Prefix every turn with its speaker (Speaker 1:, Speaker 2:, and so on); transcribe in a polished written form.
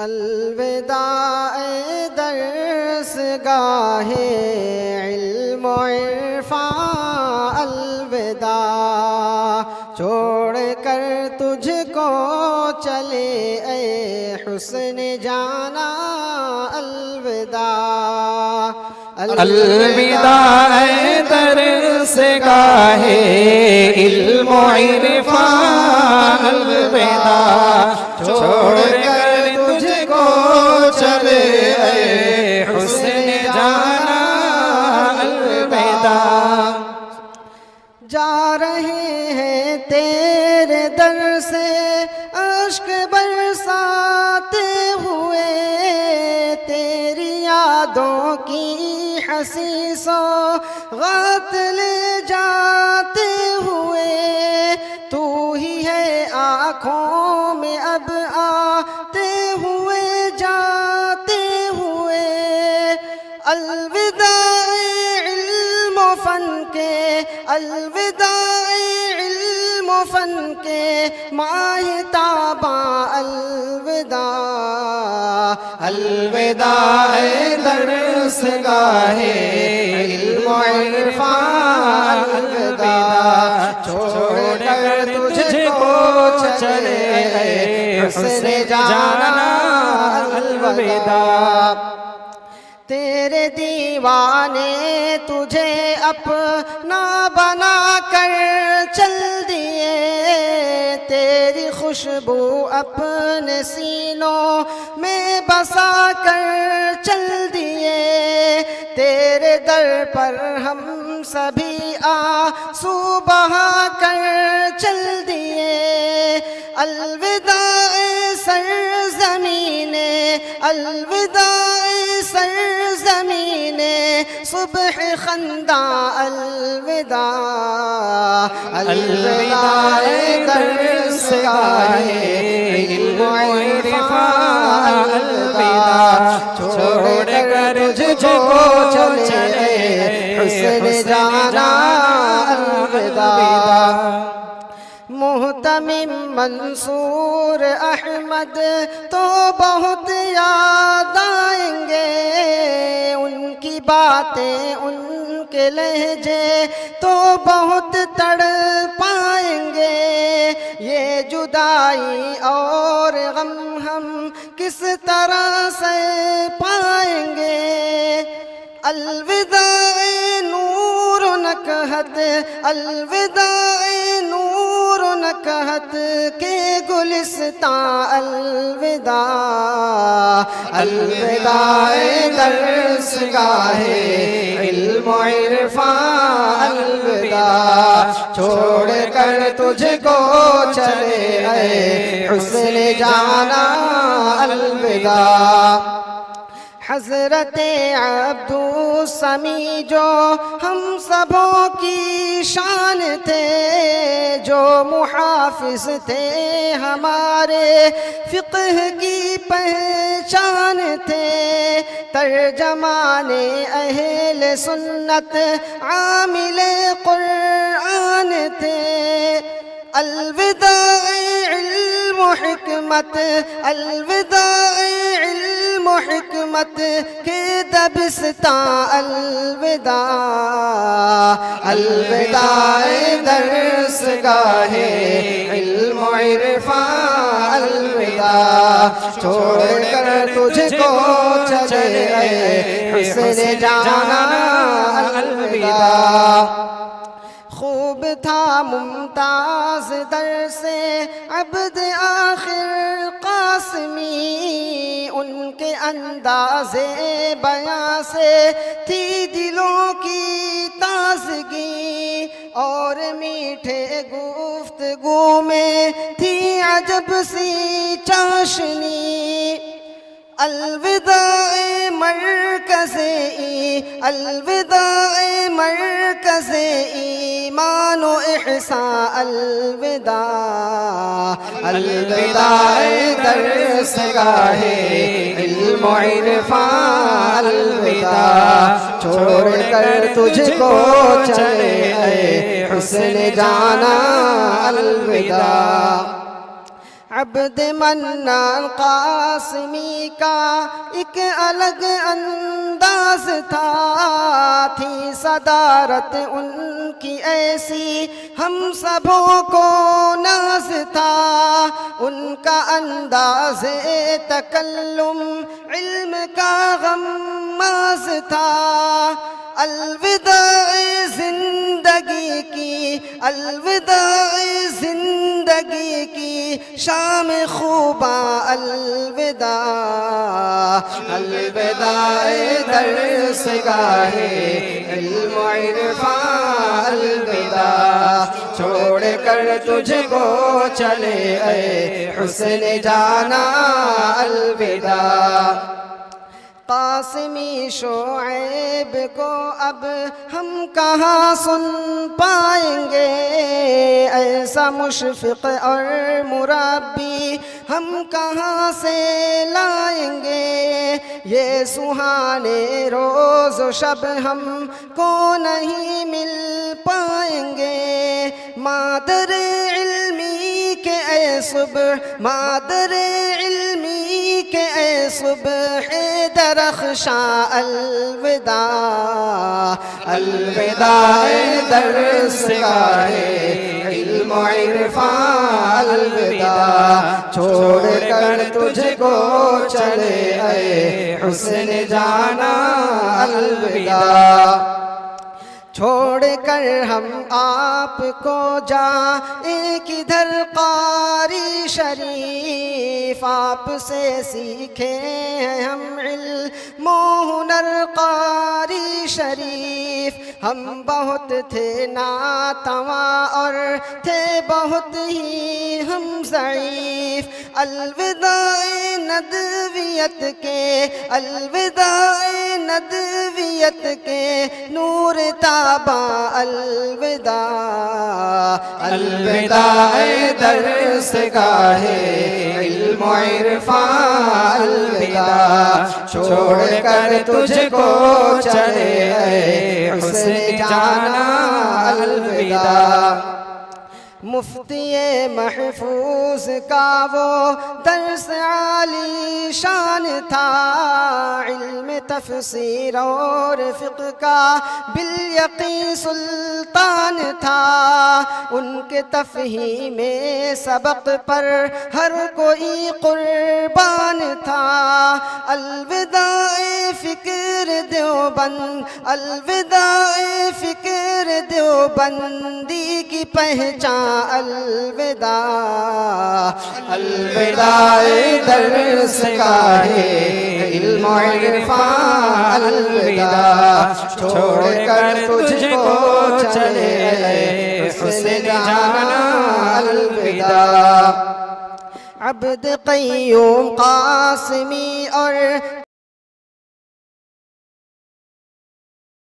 Speaker 1: الوداع درس گاہ علم و عرفان، الوداع چھوڑ کر تجھ کو چلے اے حسن جانا، الوداع
Speaker 2: الوداع درس گاہ علم و عرفان، الوداع چھوڑ کر تجھ کو چلے اے حسن جانا، الوداع
Speaker 1: جا رہے ہیں تیرے در سے اشک برساتے ہوئے، تیری یادوں کی ہنسی سوغات لے جاتے ہوئے، تو ہی ہے آنکھوں میں اب آتے ہوئے جاتے ہوئے، الوداع علم و فن کے، الوداع علم و فن کے ماہ تاباں، الوداع
Speaker 2: الوداع درس گاہ علم و عرفان، الوداع چھوڑ کر تجھ کو چلے حسن جانا، الوداع
Speaker 1: تیرے دیوانے تجھے اپنا بنا کر چل دیے، تیری خوشبو اپنے سینوں میں بسا کر چل دیے، تیرے در پر ہم سبھی آنسو بہا کر چل دیے، الوداع سرزمین، الوداع سرزمین صبح خنداں، الوداع
Speaker 2: الوداع درس گاہ علم و عرفان، الوداع چھوڑ کر تجھ کو چلے حسن جانا، الوداع
Speaker 1: محتمم منصور احمد تو بہت یاد آئیں گے، ان کی باتیں ان کے لہجے تو بہت تڑ پائیں گے، یہ جدائی اور غم ہم کس طرح سے پائیں گے، الوداع نور و نکہت، الوداع نور و نکہت کے گلستاں، الوداع
Speaker 2: الوداع درس گاہ علم و عرفان، الوداع چھوڑ کر تجھ کو چلے اے حسن جانا، الوداع
Speaker 1: حضرت عبدالسمیع جو ہم سبوں کی شان تھے، جو محافظ تھے ہمارے فقہ کی پہچان تھے، ترجمان اہل سنت عامل قرآن تھے، الوداع علم و حکمت، الوداع علم و حکمت کے دبستاں، الوداع
Speaker 2: الوداع درس گاہ علم و عرفان، الوداع چھوڑ کر تجھ کو چلے حسن جانا، الوداع
Speaker 1: خوب تھا ممتاز در سے عبد آخر قاسمی، ان کے انداز بیاں سے تھی دلوں کی تازگی، اور میٹھے گفتگو میں تھی عجب سی چاشنی، الوداع مرکز الوداع مرکز ایمان و احسان، الوداع
Speaker 2: الوداع درس گاہ علم و عرفان، الوداع چھوڑ کر تجھ کو چلے اے حسن جانا، الوداع
Speaker 1: عبد منان قاسمی کا ایک الگ انداز تھا، تھی صدارت ان کی ایسی ہم سبوں کو ناز تھا، ان کا انداز تکلم علم کا غماز تھا، الوداع زندگی کی، الوداع زندگی کی شام خوباں الوداع،
Speaker 2: الوداع درس گاہ علم و عرفان الوداع، چھوڑ کر تجھ کو چلے اے حسن جانا الوداع۔
Speaker 1: قاسمی شعیب کو اب ہم کہاں سن پائیں گے، ایسا مشفق اور مربی ہم کہاں سے لائیں گے، یہ سہانے روز و شب ہم کو نہیں مل پائیں گے، مادر علمی کے اے صبح، مادر علمی کے اے صبح درخشاں الوداع،
Speaker 2: الوداع درس گاہ علم و عرفان الوداع، چھوڑ کر تجھ کو چلے اے حسن جانا الوداع۔
Speaker 1: چھوڑ کر ہم آپ کو جائیں کدھر قاری شریف، آپ سے سیکھے ہیں ہم علم و ہنر قاری شریف، ہم بہت تھے ناتواں اور تھے بہت ہی ہم ضعیف، الوداع ندویت کے، الوداع ندویت کے نور تاباں الوداع،
Speaker 2: الوداع درس گاہ علم و عرفان الوداع، چھوڑ کر تجھ کو چلے اے حسن جانا الوداع۔
Speaker 1: مفتی محفوظ کا وہ درس عالی شان تھا، علم تفسیر اور فقہ کا بالیقین سلطان تھا، ان کے تفہیم سبق پر ہر کوئی قربان تھا، الوداع فکر دیوبند، الوداع فکر دیوبندی کی پہچان الوداع،
Speaker 2: الوداع درس گاہ علم و عرفان الوداع، چھوڑ کر تجھ کو چلے اے حسن جانا الوداع۔
Speaker 1: عبد قیوم قاسمی اور